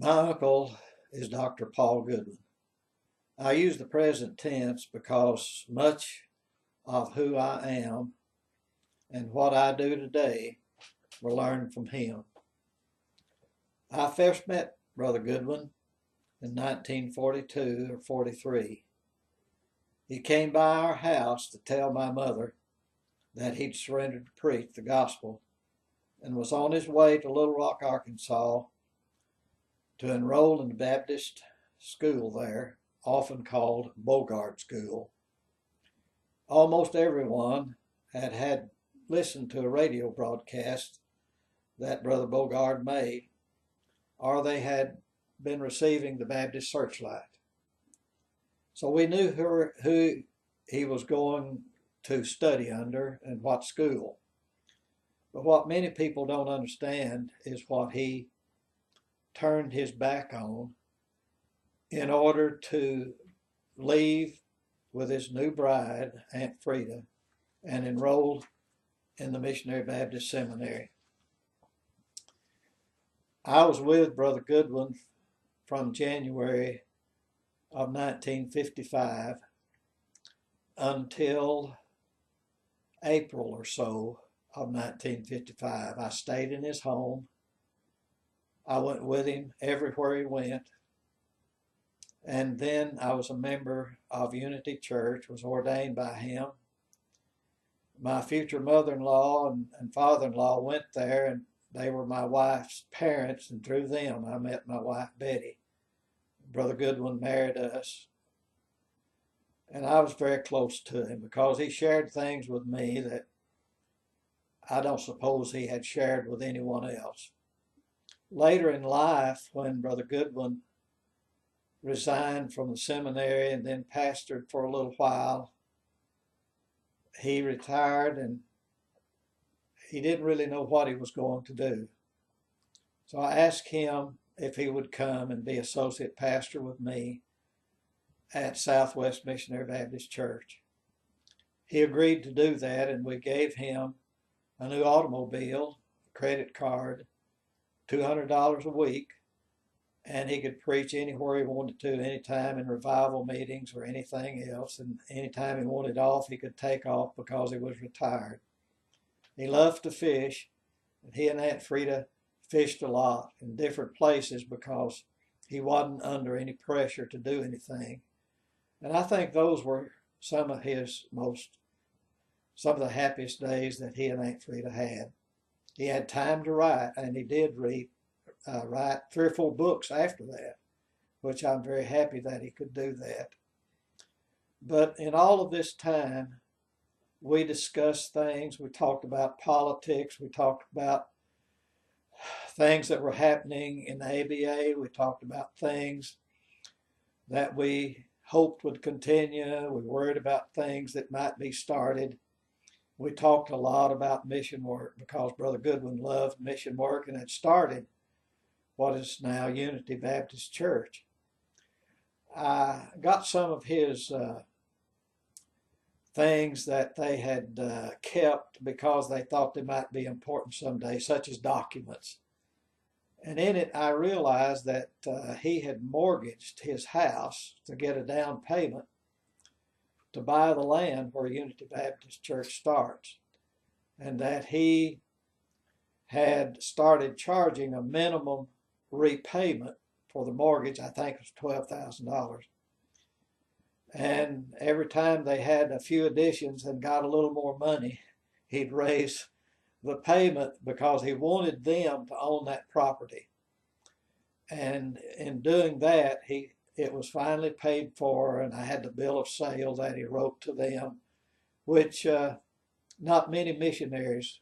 My uncle is Dr. Paul Goodwin. I use the present tense because much of who I am and what I do today were learned from him. I first met Brother Goodwin in 1942 or 43. He came by our house to tell my mother that he'd surrendered to preach the gospel and was on his way to Little Rock, Arkansas to enroll in the Baptist school there, often called Bogart School. Almost everyone had listened to a radio broadcast that Brother Bogart made, or they had been receiving the Baptist Searchlight. So we knew who he was going to study under and what school. But what many people don't understand is what he turned his back on in order to leave with his new bride, Aunt Frieda, and enroll in the Missionary Baptist Seminary. I was with Brother Goodwin from January of 1955 until April or so of 1955. I stayed in his home. I went with him everywhere he went. And then I was a member of Unity Church, was ordained by him. My future mother-in-law and father-in-law went there, and they were my wife's parents, and through them I met my wife Betty. Brother Goodwin married us, and I was very close to him because he shared things with me that I don't suppose he had shared with anyone else. Later in life, when Brother Goodwin resigned from the seminary and then pastored for a little while, he retired and he didn't really know what he was going to do. So I asked him if he would come and be associate pastor with me at Southwest Missionary Baptist Church. He agreed to do that, and we gave him a new automobile, credit card, $200 a week, and he could preach anywhere he wanted to, anytime in revival meetings or anything else, and anytime he wanted off, he could take off because he was retired. He loved to fish, and he and Aunt Frieda fished a lot in different places because he wasn't under any pressure to do anything. And I think those were some of the happiest days that he and Aunt Frieda had. He had time to write, and he did write 3 or 4 books after that, which I'm very happy that he could do that. But in all of this time, we discussed things. We talked about politics. We talked about things that were happening in the ABA. We talked about things that we hoped would continue. We worried about things that might be started. We talked a lot about mission work because Brother Goodwin loved mission work and had started what is now Unity Baptist Church. I got some of his things that they had kept because they thought they might be important someday, such as documents. And in it, I realized that he had mortgaged his house to get a down payment to buy the land where Unity Baptist Church starts, and that he had started charging a minimum repayment for the mortgage. I think it was $12,000. And every time they had a few additions and got a little more money, he'd raise the payment because he wanted them to own that property. And in doing that, it was finally paid for, and I had the bill of sale that he wrote to them, which not many missionaries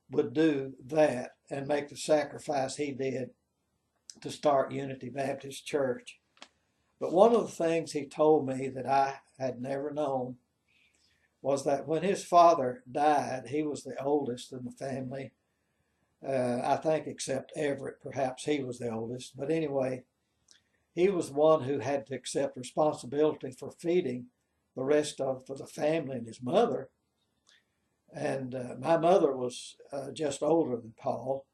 would do that and make the sacrifice he did to start Unity Baptist Church. But one of the things he told me that I had never known was that when his father died, he was the oldest in the family. I think except Everett, perhaps he was the oldest. But anyway, he was the one who had to accept responsibility for feeding the rest of the family and his mother. And my mother was just older than Paul.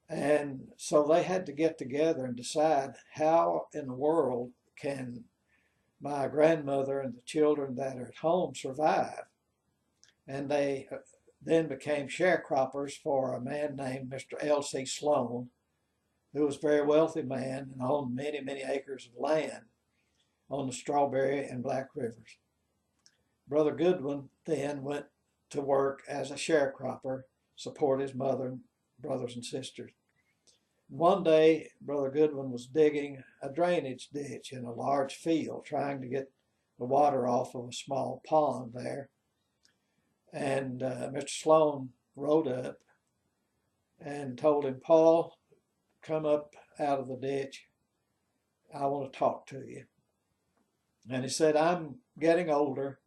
And so they had to get together and decide how in the world can my grandmother and the children that are at home survive. And they then became sharecroppers for a man named Mr. L.C. Sloan, who was a very wealthy man and owned many, many acres of land on the Strawberry and Black Rivers. Brother Goodwin then went to work as a sharecropper, support his mother and brothers and sisters. One day, Brother Goodwin was digging a drainage ditch in a large field, trying to get the water off of a small pond there. And Mr. Sloan rode up and told him, Paul, come up out of the ditch. I want to talk to you. And he said, I'm getting older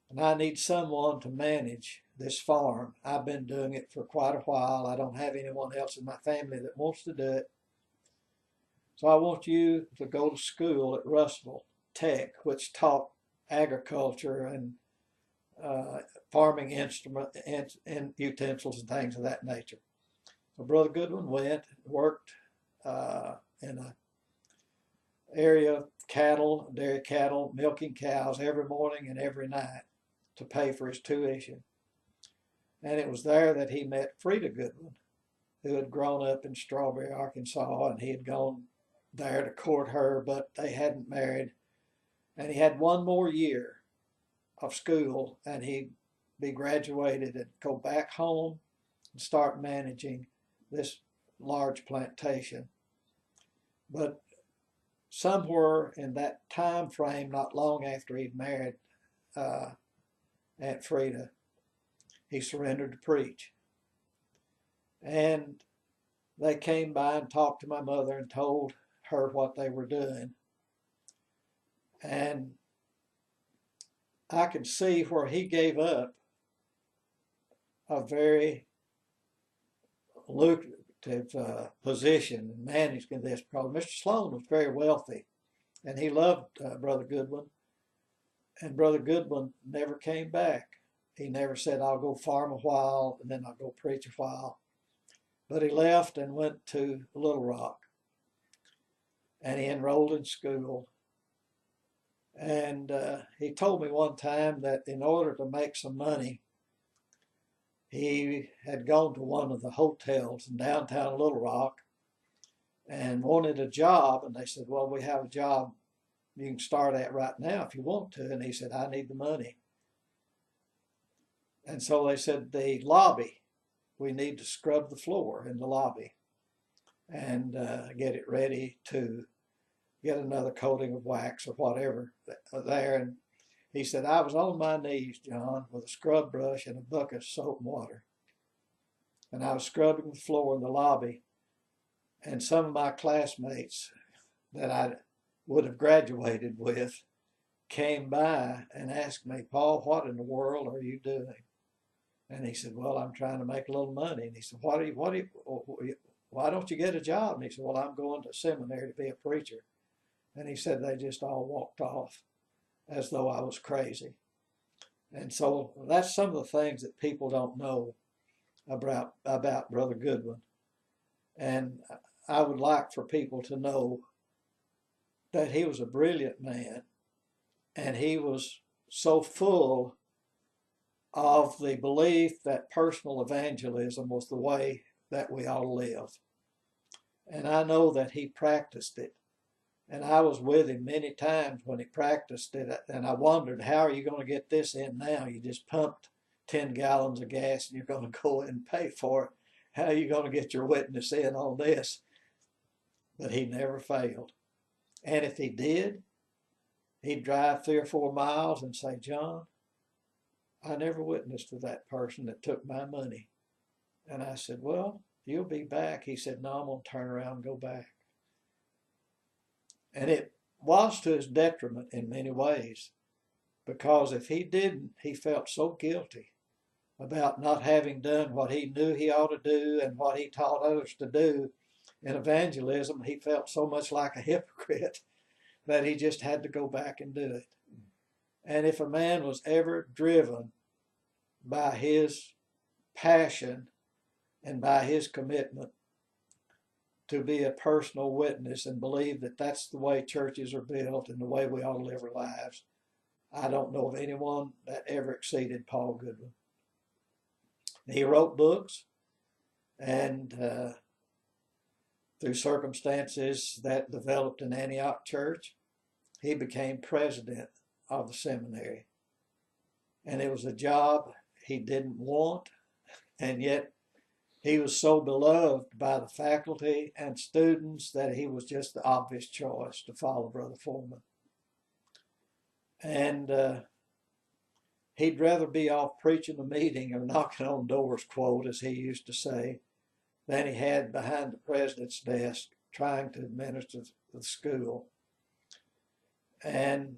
and I need someone to manage this farm. I've been doing it for quite a while. I don't have anyone else in my family that wants to do it. So I want you to go to school at Russell Tech, which taught agriculture and farming instrument and utensils and things of that nature. So Brother Goodwin went, worked in an area of cattle, dairy cattle, milking cows every morning and every night to pay for his tuition. And it was there that he met Frieda Goodwin, who had grown up in Strawberry, Arkansas, and he had gone there to court her, but they hadn't married. And he had one more year of school, and he'd be graduated and go back home and start managing this large plantation. But somewhere in that time frame, not long after he'd married Aunt Frieda, he surrendered to preach. And they came by and talked to my mother and told her what they were doing. And I could see where he gave up a very lucrative position in managing this, because Mr. Sloan was very wealthy and he loved Brother Goodwin. And Brother Goodwin never came back. He never said, I'll go farm a while and then I'll go preach a while. But he left and went to Little Rock. And he enrolled in school. And he told me one time that in order to make some money, he had gone to one of the hotels in downtown Little Rock and wanted a job. And they said, well, we have a job you can start at right now if you want to. And he said, I need the money. And so they said, the lobby, we need to scrub the floor in the lobby and get it ready to get another coating of wax or whatever there. And he said, I was on my knees, John, with a scrub brush and a bucket of soap and water. And I was scrubbing the floor in the lobby. And some of my classmates that I would have graduated with came by and asked me, Paul, what in the world are you doing? And he said, well, I'm trying to make a little money. And he said, why don't you get a job? And he said, well, I'm going to seminary to be a preacher. And he said they just all walked off as though I was crazy. And so that's some of the things that people don't know about Brother Goodwin. And I would like for people to know that he was a brilliant man, and he was so full of the belief that personal evangelism was the way that we ought to live. And I know that he practiced it. And I was with him many times when he practiced it. And I wondered, how are you going to get this in now? You just pumped 10 gallons of gas and you're going to go and pay for it. How are you going to get your witness in on this? But he never failed. And if he did, he'd drive 3 or 4 miles and say, John, I never witnessed to that person that took my money. And I said, well, you'll be back. He said, no, I'm going to turn around and go back. And it was to his detriment in many ways, because if he didn't, he felt so guilty about not having done what he knew he ought to do and what he taught others to do in evangelism. He felt so much like a hypocrite that he just had to go back and do it. And if a man was ever driven by his passion and by his commitment, to be a personal witness and believe that that's the way churches are built and the way we ought to live our lives. I don't know of anyone that ever exceeded Paul Goodwin. He wrote books, and through circumstances that developed in Antioch Church, he became president of the seminary. And it was a job he didn't want, and yet he was so beloved by the faculty and students that he was just the obvious choice to follow Brother Foreman. And he'd rather be off preaching a meeting or knocking on doors, quote, as he used to say, than he had behind the president's desk trying to administer the school. And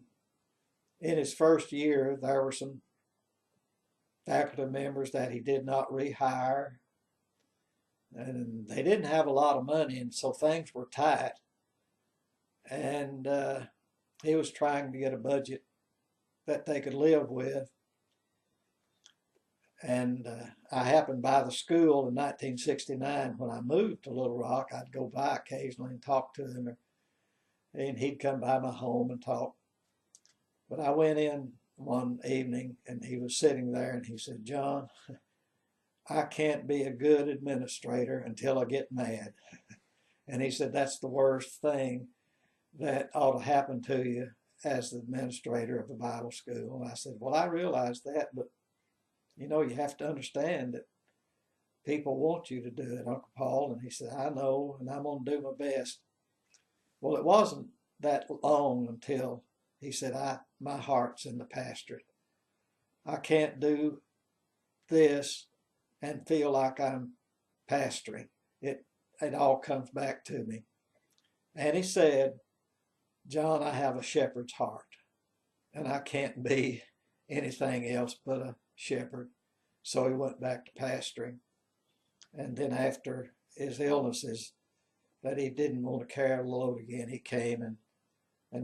in his first year, there were some faculty members that he did not rehire, and they didn't have a lot of money, and so things were tight. And he was trying to get a budget that they could live with. And I happened by the school in 1969 when I moved to Little Rock. I'd go by occasionally and talk to him, and he'd come by my home and talk. But I went in one evening and he was sitting there and he said, "John, I can't be a good administrator until I get mad." And he said, "That's the worst thing that ought to happen to you as the administrator of the Bible school." And I said, "Well, I realize that, but you know, you have to understand that people want you to do it, Uncle Paul." And he said, "I know, and I'm going to do my best." Well, it wasn't that long until he said, my heart's in the pastorate. I can't do this and feel like I'm pastoring. It all comes back to me. And he said, "John, I have a shepherd's heart, and I can't be anything else but a shepherd." So he went back to pastoring. And then after his illnesses, that he didn't want to carry the load again, he came and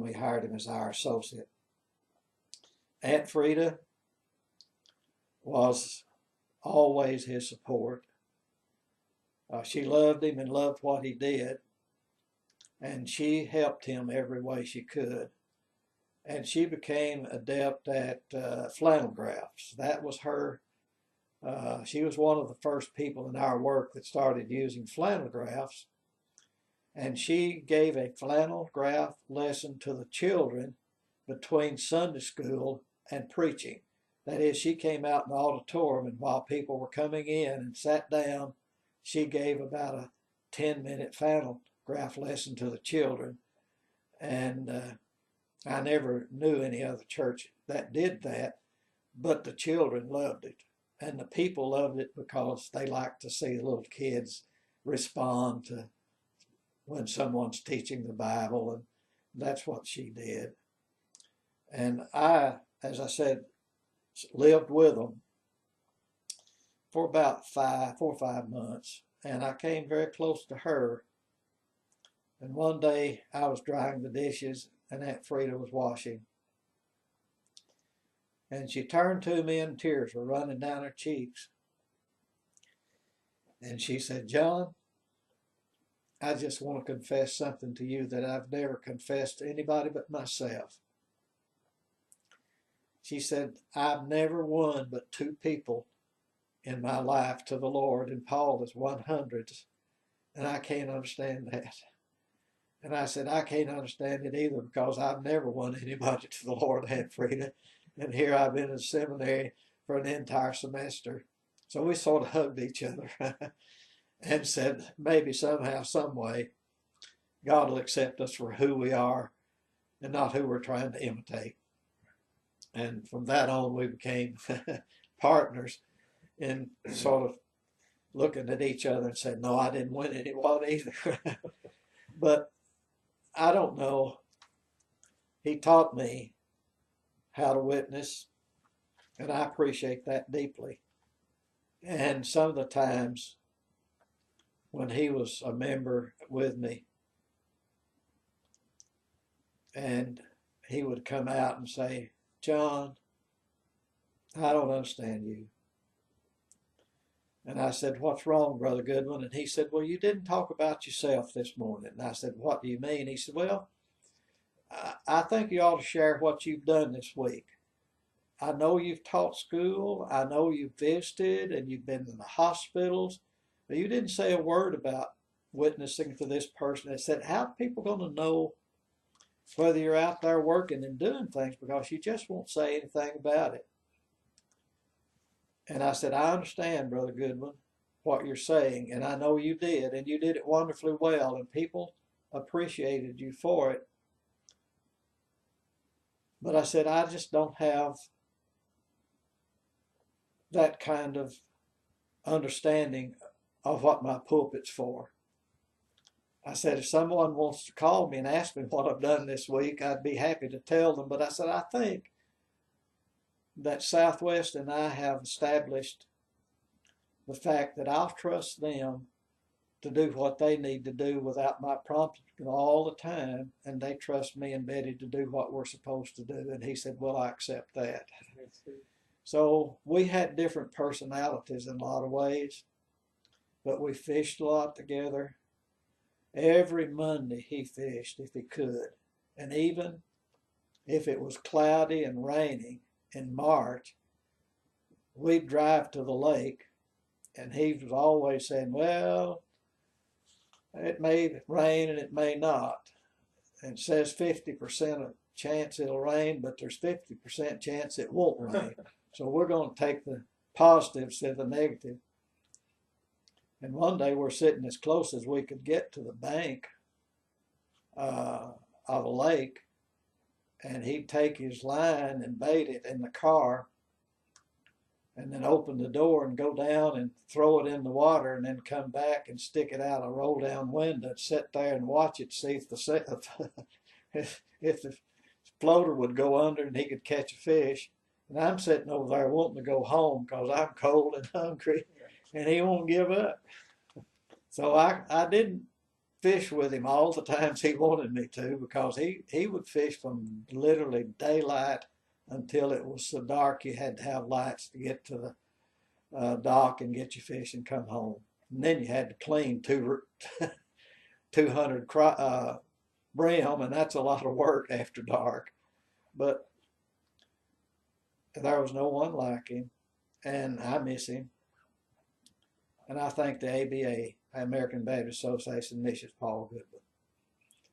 we hired him as our associate. Aunt Frieda was always his support. She loved him and loved what he did, and she helped him every way she could. And she became adept at flannel graphs. That was her. She was one of the first people in our work that started using flannel graphs. And she gave a flannel graph lesson to the children between Sunday school and preaching. That is, she came out in the auditorium, and while people were coming in and sat down, she gave about a 10-minute flannel graph lesson to the children. And I never knew any other church that did that, but the children loved it. And the people loved it because they like to see the little kids respond to when someone's teaching the Bible, and that's what she did. And I, as I said, lived with them for about 4 or 5 months, and I came very close to her. And one day I was drying the dishes, and Aunt Frieda was washing. And she turned to me, and tears were running down her cheeks. And she said, "John, I just want to confess something to you that I've never confessed to anybody but myself." She said, "I've never won but 2 people in my life to the Lord, and Paul is one hundreds, and I can't understand that." And I said, "I can't understand it either, because I've never won anybody to the Lord, Aunt Frieda. And here I've been in seminary for an entire semester." So we sort of hugged each other and said, maybe somehow, some way, God will accept us for who we are and not who we're trying to imitate. And from that on, we became partners in sort of looking at each other and saying, "No, I didn't win anyone either." But I don't know. He taught me how to witness, and I appreciate that deeply. And some of the times when he was a member with me, and he would come out and say, "John, I don't understand you." And I said, "What's wrong, Brother Goodwin?" And he said, "Well, you didn't talk about yourself this morning." And I said, "What do you mean?" He said, "Well, I think you ought to share what you've done this week. I know you've taught school, I know you've visited, and you've been in the hospitals, but you didn't say a word about witnessing to this person." I said, "How are people going to know whether you're out there working and doing things, because you just won't say anything about it?" And I said, "I understand, Brother Goodwin, what you're saying, and I know you did, and you did it wonderfully well, and people appreciated you for it. But," I said, "I just don't have that kind of understanding of what my pulpit's for." I said, "If someone wants to call me and ask me what I've done this week, I'd be happy to tell them. But," I said, "I think that Southwest and I have established the fact that I'll trust them to do what they need to do without my prompting all the time, and they trust me and Betty to do what we're supposed to do." And he said, "Well, I accept that." So we had different personalities in a lot of ways, but we fished a lot together. Every Monday he fished if he could. And even if it was cloudy and raining in March, we'd drive to the lake, and he was always saying, "Well, it may rain and it may not. And it says 50% of chance it'll rain, but there's 50% chance it won't rain. So we're going to take the positive instead of the negative." And one day we're sitting as close as we could get to the bank of a lake, and he'd take his line and bait it in the car, and then open the door and go down and throw it in the water, and then come back and stick it out a roll down window and sit there and watch it, see if the floater would go under and he could catch a fish. And I'm sitting over there wanting to go home because I'm cold and hungry, and he won't give up. So I didn't fish with him all the times he wanted me to, because he would fish from literally daylight until it was so dark you had to have lights to get to the dock and get your fish and come home. And then you had to clean 200 brim, and that's a lot of work after dark. But there was no one like him, and I miss him. And I thank the ABA, American Baptist Association, misses Paul Goodwin.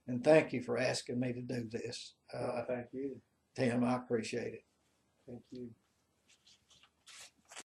And thank you for asking me to do this. Thank you. Tim, I appreciate it. Thank you.